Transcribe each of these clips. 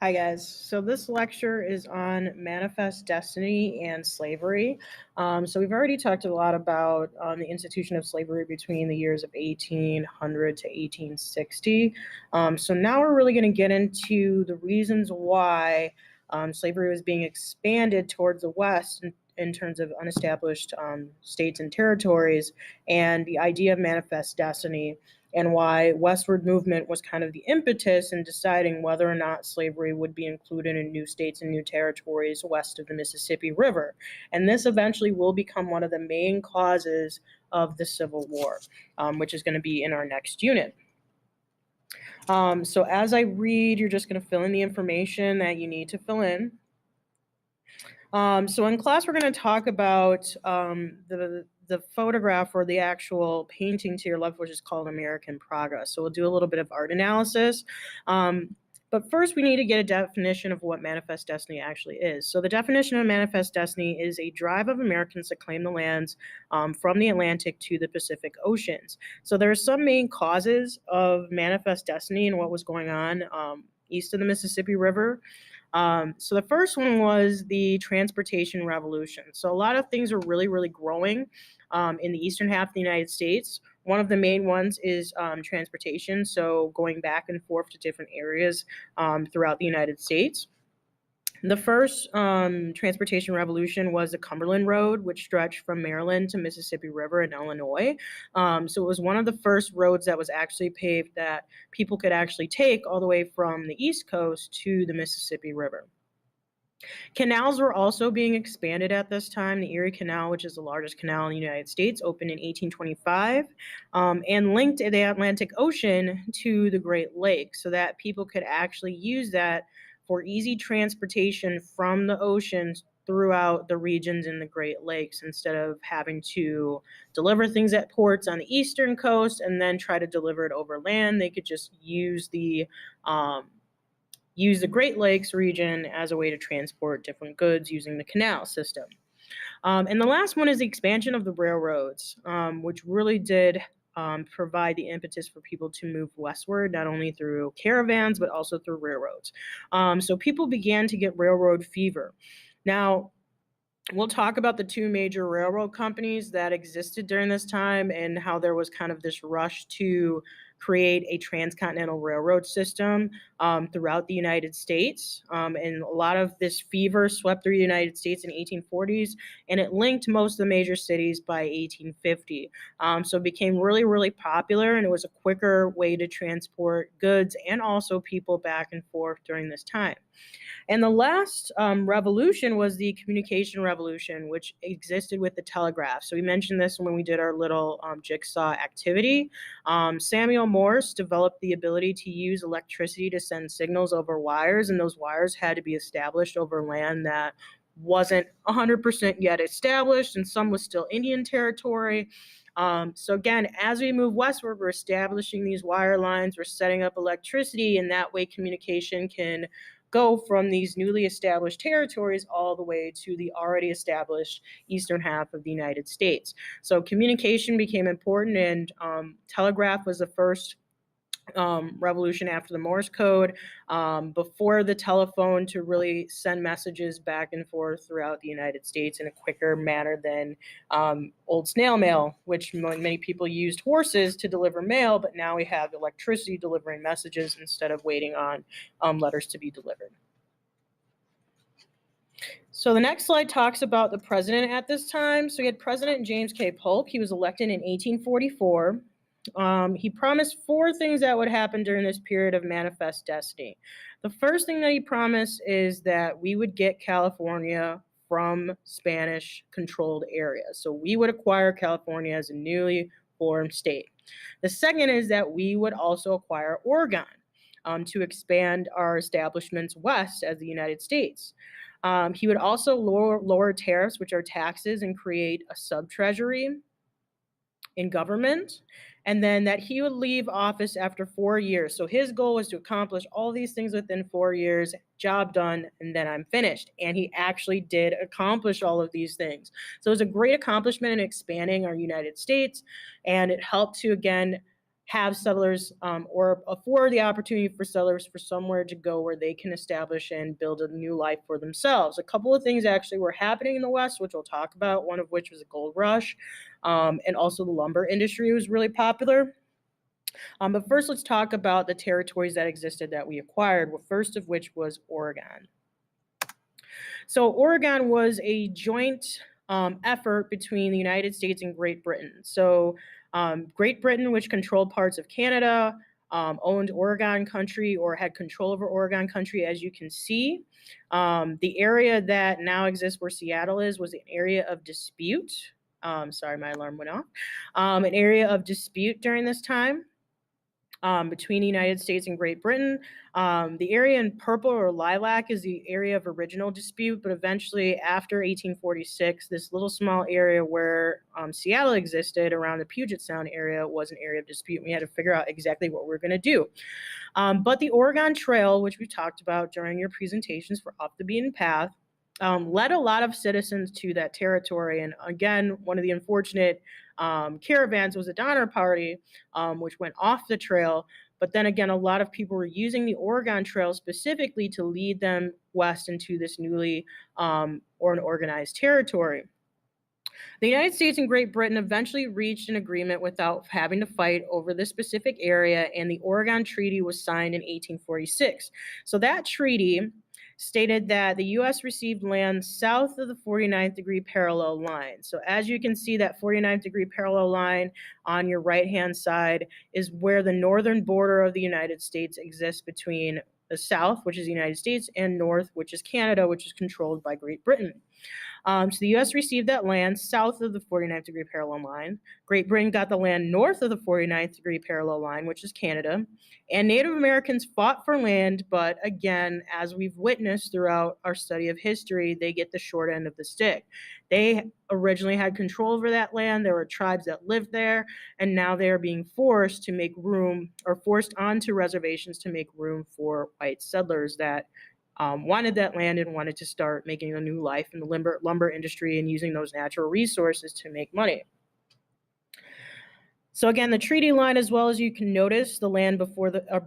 Hi, guys. So, this lecture is on manifest destiny and slavery. So, we've already talked a lot about the institution of slavery between the years of 1800 to 1860. So, now we're really going to get into the reasons why slavery was being expanded towards the West in terms of unestablished states and territories, and the idea of manifest destiny and why westward movement was kind of the impetus in deciding whether or not slavery would be included in new states and new territories west of the Mississippi River. And this eventually will become one of the main causes of the Civil War, which is going to be in our next unit. So as I read, you're just going to fill in the information that you need to fill in. So in class, we're going to talk about the photograph or the actual painting to your left, which is called American Progress. So we'll do a little bit of art analysis. But first, we need to get a definition of what manifest destiny actually is. So the definition of manifest destiny is a drive of Americans to claim the lands from the Atlantic to the Pacific Oceans. So there are some main causes of manifest destiny and what was going on east of the Mississippi River. So the first one was the transportation revolution. So a lot of things are really, really growing in the eastern half of the United States. One of the main ones is transportation, so going back and forth to different areas throughout the United States. The first transportation revolution was the Cumberland Road, which stretched from Maryland to Mississippi River in Illinois. So it was one of the first roads that was actually paved that people could actually take all the way from the East Coast to the Mississippi River. Canals were also being expanded at this time. The Erie Canal, which is the largest canal in the United States, opened in 1825 and linked the Atlantic Ocean to the Great Lakes so that people could actually use that for easy transportation from the oceans throughout the regions in the Great Lakes instead of having to deliver things at ports on the eastern coast and then try to deliver it over land. They could just use the Great Lakes region as a way to transport different goods using the canal system. And the last one is the expansion of the railroads, which really did provide the impetus for people to move westward, not only through caravans, but also through railroads. So people began to get railroad fever. Now, we'll talk about the two major railroad companies that existed during this time and how there was kind of this rush to create a transcontinental railroad system throughout the United States. And a lot of this fever swept through the United States in 1840s, and it linked most of the major cities by 1850. So it became really, really popular, and it was a quicker way to transport goods and also people back and forth during this time. And the last revolution was the communication revolution, which existed with the telegraph. So we mentioned this when we did our little jigsaw activity. Samuel Morse developed the ability to use electricity to send signals over wires, and those wires had to be established over land that wasn't 100% yet established, and some was still Indian territory. So again, as we move westward, we're establishing these wire lines, we're setting up electricity, and that way communication can go from these newly established territories all the way to the already established eastern half of the United States. So communication became important, and telegraph was the first revolution after the Morse code, before the telephone, to really send messages back and forth throughout the United States in a quicker manner than old snail mail, which many people used horses to deliver mail, but now we have electricity delivering messages instead of waiting on letters to be delivered. So the next slide talks about the president at this time. So we had President James K. Polk. He was elected in 1844. He promised four things that would happen during this period of manifest destiny. The first thing that he promised is that we would get California from Spanish-controlled areas. So we would acquire California as a newly formed state. The second is that we would also acquire Oregon to expand our establishments west as the United States. He would also lower tariffs, which are taxes, and create a sub-treasury in government, and then that he would leave office after 4 years. So his goal was to accomplish all these things within 4 years, job done, and then I'm finished. And he actually did accomplish all of these things. So it was a great accomplishment in expanding our United States, and it helped to, again, have settlers or afford the opportunity for settlers for somewhere to go where they can establish and build a new life for themselves. A couple of things actually were happening in the West, which we'll talk about, one of which was a gold rush, and also the lumber industry was really popular. But first, let's talk about the territories that existed that we acquired, well, first of which was Oregon. So Oregon was a joint effort between the United States and Great Britain. So Great Britain, which controlled parts of Canada, owned Oregon country or had control over Oregon country, as you can see. The area that now exists where Seattle is was an area of dispute. Sorry, my alarm went off. An area of dispute during this time between the United States and Great Britain. The area in purple or lilac is the area of original dispute, but eventually, after 1846, this little small area where Seattle existed around the Puget Sound area was an area of dispute. We had to figure out exactly what we are going to do. But the Oregon Trail, which we talked about during your presentations for Off the Beaten Path, led a lot of citizens to that territory. And again, one of the unfortunate caravans was the Donner Party, which went off the trail. But then again, a lot of people were using the Oregon Trail specifically to lead them west into this newly or an organized territory. The United States and Great Britain eventually reached an agreement without having to fight over this specific area, and the Oregon Treaty was signed in 1846. So that treaty stated that the U.S. received land south of the 49th degree parallel line. So as you can see, that 49th degree parallel line on your right-hand side is where the northern border of the United States exists between the south, which is the United States, and north, which is Canada, which is controlled by Great Britain. So the U.S. received that land south of the 49th degree parallel line. Great Britain got the land north of the 49th degree parallel line, which is Canada. And Native Americans fought for land, but again, as we've witnessed throughout our study of history, they get the short end of the stick. They originally had control over that land. There were tribes that lived there, and now they are being forced to make room or forced onto reservations to make room for white settlers that wanted that land and wanted to start making a new life in the lumber industry and using those natural resources to make money. So again, the treaty line, as well as you can notice, the land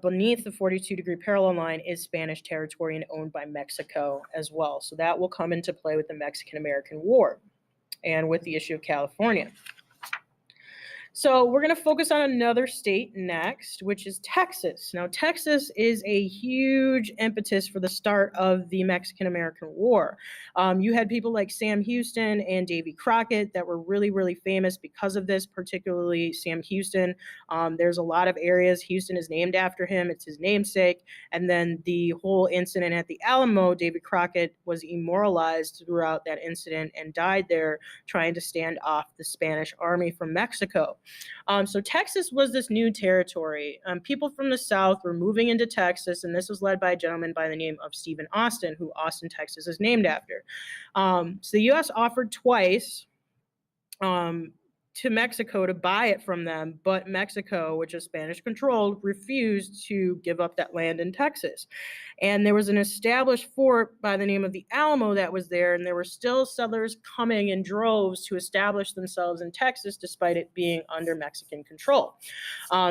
beneath the 42 degree parallel line is Spanish territory and owned by Mexico as well. So that will come into play with the Mexican-American War and with the issue of California. So we're going to focus on another state next, which is Texas. Now, Texas is a huge impetus for the start of the Mexican-American War. You had people like Sam Houston and Davy Crockett that were really, really famous because of this, particularly Sam Houston. There's a lot of areas. Houston is named after him. It's his namesake. And then the whole incident at the Alamo, Davy Crockett was immortalized throughout that incident and died there trying to stand off the Spanish army from Mexico. So Texas was this new territory. People from the South were moving into Texas, and this was led by a gentleman by the name of Stephen Austin, who Austin, Texas is named after. So the U.S. offered twice to Mexico to buy it from them, but Mexico, which is Spanish controlled, refused to give up that land in Texas. And there was an established fort by the name of the Alamo that was there, and there were still settlers coming in droves to establish themselves in Texas despite it being under Mexican control.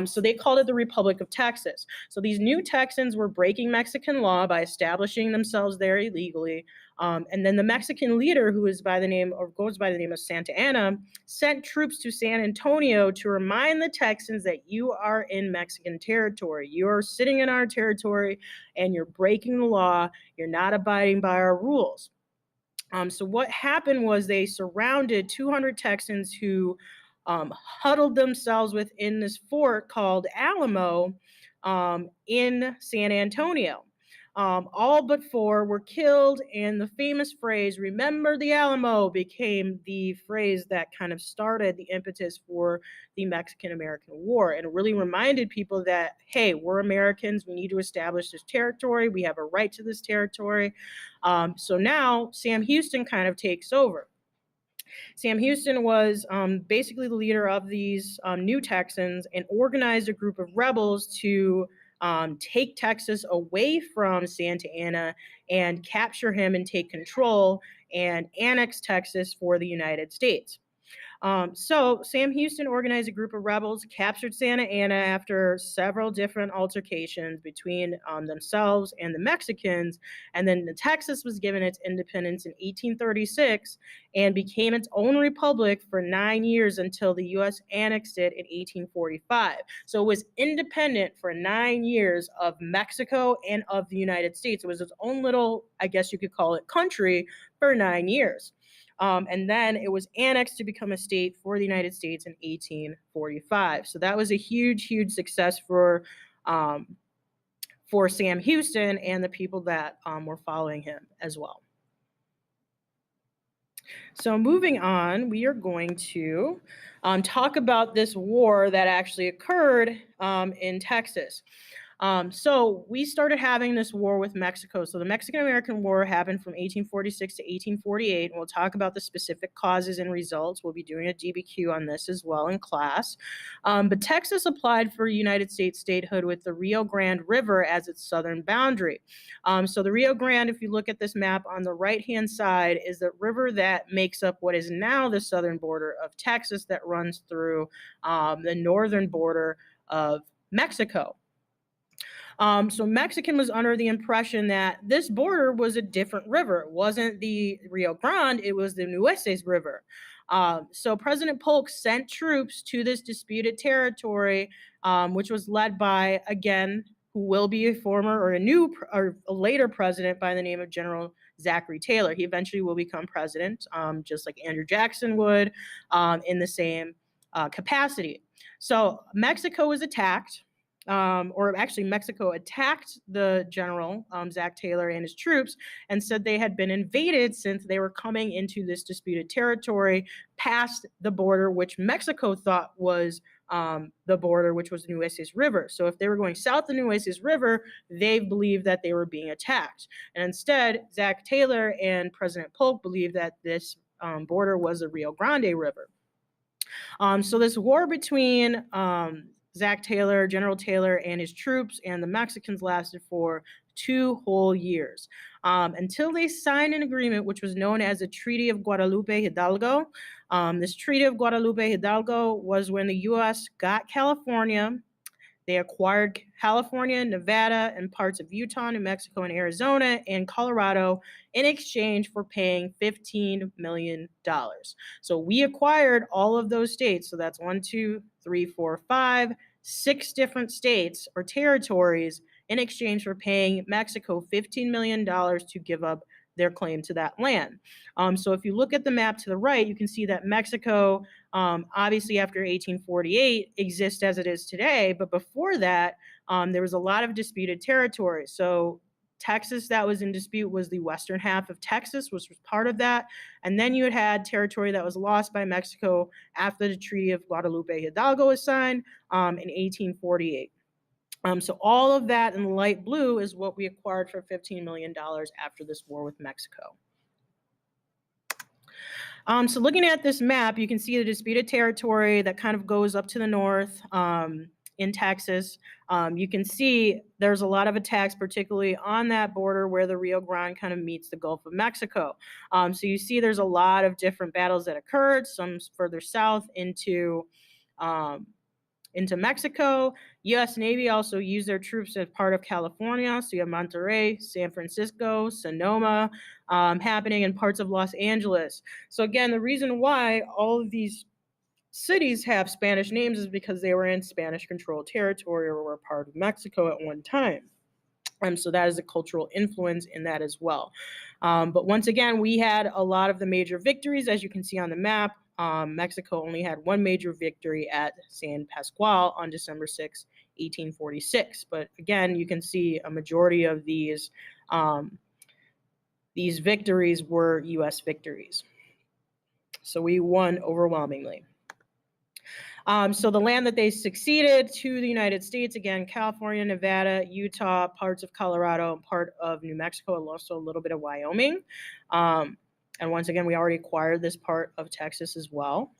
So they called it the Republic of Texas. So these new Texans were breaking Mexican law by establishing themselves there illegally. And then the Mexican leader, who is by the name or goes by the name of Santa Anna, sent troops to San Antonio to remind the Texans that you are in Mexican territory. You are sitting in our territory and you're breaking the law. You're not abiding by our rules. So what happened was they surrounded 200 Texans who huddled themselves within this fort called Alamo in San Antonio. All but 4 were killed, and the famous phrase, "Remember the Alamo," became the phrase that kind of started the impetus for the Mexican-American War, and it really reminded people that, hey, we're Americans, we need to establish this territory, we have a right to this territory. So now Sam Houston kind of takes over. Sam Houston was basically the leader of these new Texans and organized a group of rebels to take Texas away from Santa Anna and capture him and take control and annex Texas for the United States. So Sam Houston organized a group of rebels, captured Santa Ana after several different altercations between themselves and the Mexicans, and then Texas was given its independence in 1836 and became its own republic for 9 years until the U.S. annexed it in 1845. So it was independent for 9 years of Mexico and of the United States. It was its own little, I guess you could call it, country for 9 years. And then it was annexed to become a state for the United States in 1845. So that was a huge, huge success for Sam Houston and the people that were following him as well. So moving on, we are going to talk about this war that actually occurred in Texas. So we started having this war with Mexico. So the Mexican-American War happened from 1846 to 1848. And we'll talk about the specific causes and results. We'll be doing a DBQ on this as well in class. But Texas applied for United States statehood with the Rio Grande River as its southern boundary. So the Rio Grande, if you look at this map on the right-hand side, is the river that makes up what is now the southern border of Texas that runs through the northern border of Mexico. So Mexican was under the impression that this border was a different river. It wasn't the Rio Grande, it was the Nueces River. So President Polk sent troops to this disputed territory, which was led by, again, who will be a former or a later president by the name of General Zachary Taylor. He eventually will become president, just like Andrew Jackson would, in the same capacity. So Mexico was attacked. Or actually Mexico attacked the general, Zach Taylor, and his troops and said they had been invaded since they were coming into this disputed territory past the border, which Mexico thought was the border, which was the Nueces River. So if they were going south the Nueces River, they believed that they were being attacked. And instead, Zach Taylor and President Polk believed that this border was the Rio Grande River. So this war between Zach Taylor, General Taylor, and his troops and the Mexicans lasted for 2 whole years until they signed an agreement which was known as the Treaty of Guadalupe Hidalgo. This Treaty of Guadalupe Hidalgo was when the U.S. got California. They acquired California, Nevada, and parts of Utah, New Mexico, and Arizona, and Colorado in exchange for paying $15 million. So we acquired all of those states. So that's 1, 2, 3, 4, 5, 6 different states or territories in exchange for paying Mexico $15 million to give up their claim to that land. So if you look at the map to the right, you can see that Mexico, obviously after 1848, exists as it is today. But before that, there was a lot of disputed territory. So Texas that was in dispute was the western half of Texas, which was part of that. And then you had territory that was lost by Mexico after the Treaty of Guadalupe Hidalgo was signed in 1848. So all of that in light blue is what we acquired for $15 million after this war with Mexico. So looking at this map, you can see the disputed territory that kind of goes up to the north in Texas. You can see there's a lot of attacks, particularly on that border where the Rio Grande kind of meets the Gulf of Mexico. So you see there's a lot of different battles that occurred, some further south into Mexico. U.S. Navy also used their troops as part of California. So you have Monterrey, San Francisco, Sonoma happening in parts of Los Angeles. So again, the reason why all of these cities have Spanish names is because they were in Spanish-controlled territory or were part of Mexico at one time. So that is a cultural influence in that as well. But once again, we had a lot of the major victories, as you can see on the map. Mexico only had one major victory at San Pascual on December 6, 1846. But again, you can see a majority of these victories were U.S. victories. So we won overwhelmingly. So the land that they succeeded to the United States, again, California, Nevada, Utah, parts of Colorado, and part of New Mexico, and also a little bit of Wyoming. And once again, we already acquired this part of Texas as well.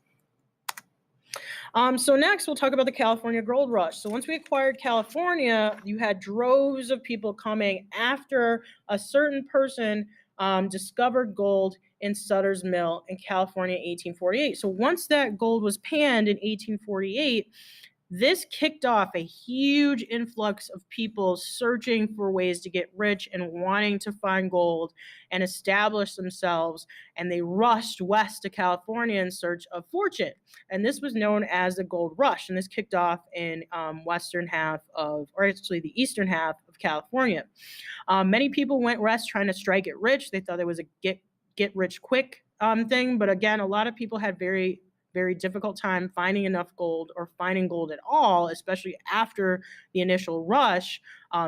So next, we'll talk about the California Gold Rush. So once we acquired California, you had droves of people coming after a certain person discovered gold in Sutter's Mill in California in 1848. So once that gold was panned in 1848, this kicked off a huge influx of people searching for ways to get rich and wanting to find gold and establish themselves. And they rushed west to California in search of fortune. And this was known as the Gold Rush. And this kicked off in western half of, or actually the eastern half of California. Many people went west trying to strike it rich. They thought it was a get rich quick thing. But again, a lot of people had very difficult time finding enough gold or finding gold at all, especially after the initial rush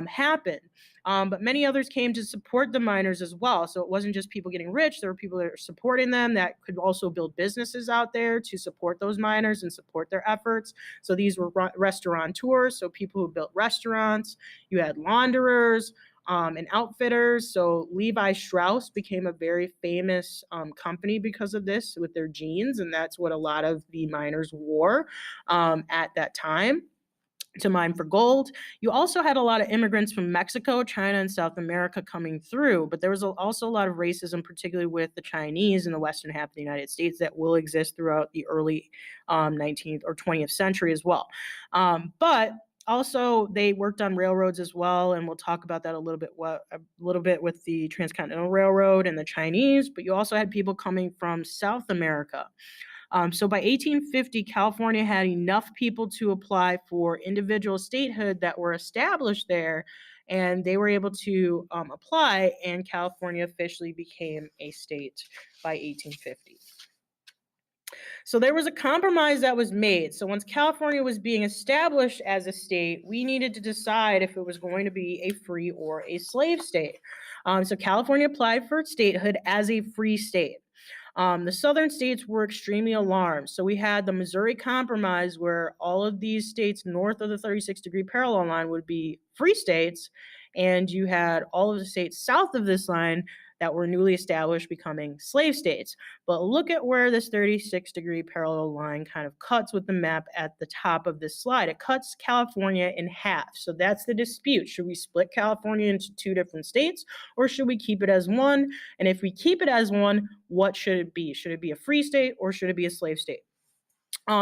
happened. But many others came to support the miners as well. So it wasn't just people getting rich, there were people that were supporting them that could also build businesses out there to support those miners and support their efforts. So these were restaurateurs, so people who built restaurants. You had launderers, and outfitters. So Levi Strauss became a very famous company because of this with their jeans, and that's what a lot of the miners wore at that time to mine for gold. You also had a lot of immigrants from Mexico, China, and South America coming through, but there was also a lot of racism, particularly with the Chinese in the western half of the United States, that will exist throughout the early 19th or 20th century as well. But also, they worked on railroads as well, and we'll talk about that a little bit with the Transcontinental Railroad and the Chinese. But you also had people coming from South America. So by 1850, California had enough people to apply for individual statehood that were established there, and they were able to apply, and California officially became a state by 1850. So there was a compromise that was made. So once California was being established as a state, we needed to decide if it was going to be a free or a slave state. So California applied for statehood as a free state. The southern states were extremely alarmed. So we had the Missouri Compromise, where all of these states north of the 36-degree parallel line would be free states, and you had all of the states south of this line that were newly established becoming slave states. But look at where this 36-degree parallel line kind of cuts with the map at the top of this slide. It cuts California in half. So that's the dispute. Should we split California into two different states, or should we keep it as one? And if we keep it as one, what should it be? Should it be a free state or should it be a slave state?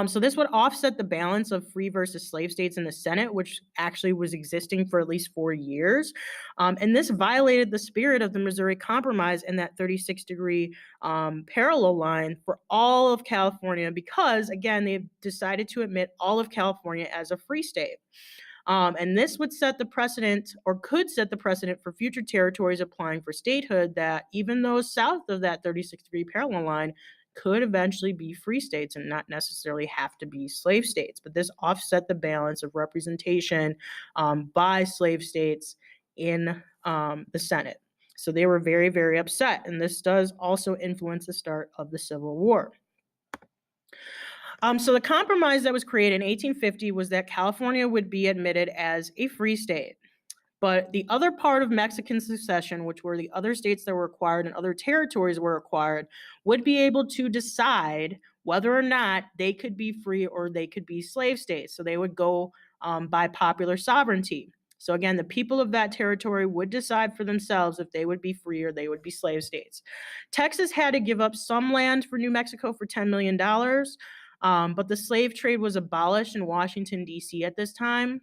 So this would offset the balance of free versus slave states in the Senate, which actually was existing for at least 4 years. And this violated the spirit of the Missouri Compromise and that 36-degree parallel line for all of California because, again, they decided to admit all of California as a free state. And this would set the precedent, or could set the precedent, for future territories applying for statehood, that even those south of that 36-degree parallel line could eventually be free states and not necessarily have to be slave states. But this offset the balance of representation by slave states in the Senate. So they were very upset. And this does also influence the start of the Civil War. So the compromise that was created in 1850 was that California would be admitted as a free state. But the other part of Mexican secession, which were the other states that were acquired and other territories were acquired, would be able to decide whether or not they could be free or they could be slave states. So they would go by popular sovereignty. So again, the people of that territory would decide for themselves if they would be free or they would be slave states. Texas had to give up some land for New Mexico for $10 million, but the slave trade was abolished in Washington, D.C. at this time.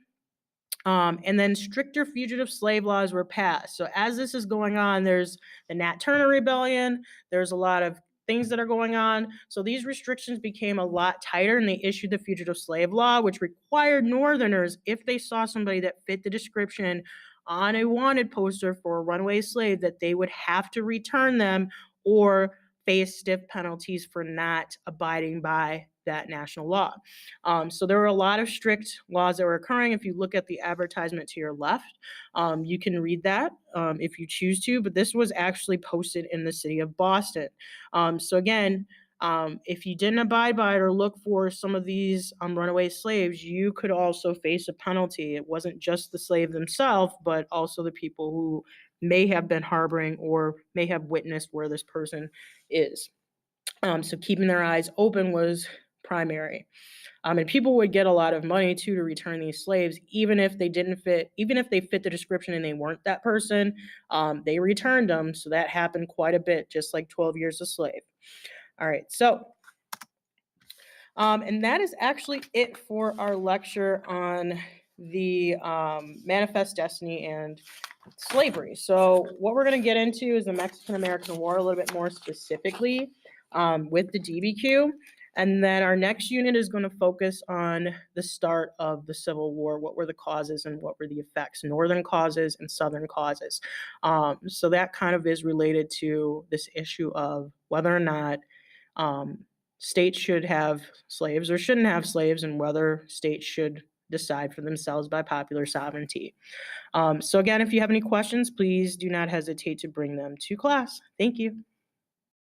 And then stricter fugitive slave laws were passed. So as this is going on, there's the Nat Turner Rebellion. There's a lot of things that are going on. So these restrictions became a lot tighter, and they issued the fugitive slave law, which required Northerners, if they saw somebody that fit the description on a wanted poster for a runaway slave, that they would have to return them or face stiff penalties for not abiding by that national law. So there were a lot of strict laws that were occurring. If you look at the advertisement to your left, you can read that if you choose to, but this was actually posted in the city of Boston. So again, if you didn't abide by it or look for some of these runaway slaves, you could also face a penalty. It wasn't just the slave themselves, but also the people who may have been harboring or may have witnessed where this person is. So keeping their eyes open was primary. And people would get a lot of money too to return these slaves, even if they didn't fit, even if they fit the description and they weren't that person, they returned them. So that happened quite a bit, just like 12 Years a Slave. All right, so and that is actually it for our lecture on the Manifest Destiny and slavery. So what we're going to get into is the Mexican-American War a little bit more specifically with the DBQ. And then our next unit is going to focus on the start of the Civil War. What were the causes and what were the effects, northern causes and southern causes. So that kind of is related to this issue of whether or not states should have slaves or shouldn't have slaves, and whether states should decide for themselves by popular sovereignty. So again, if you have any questions, please do not hesitate to bring them to class. Thank you.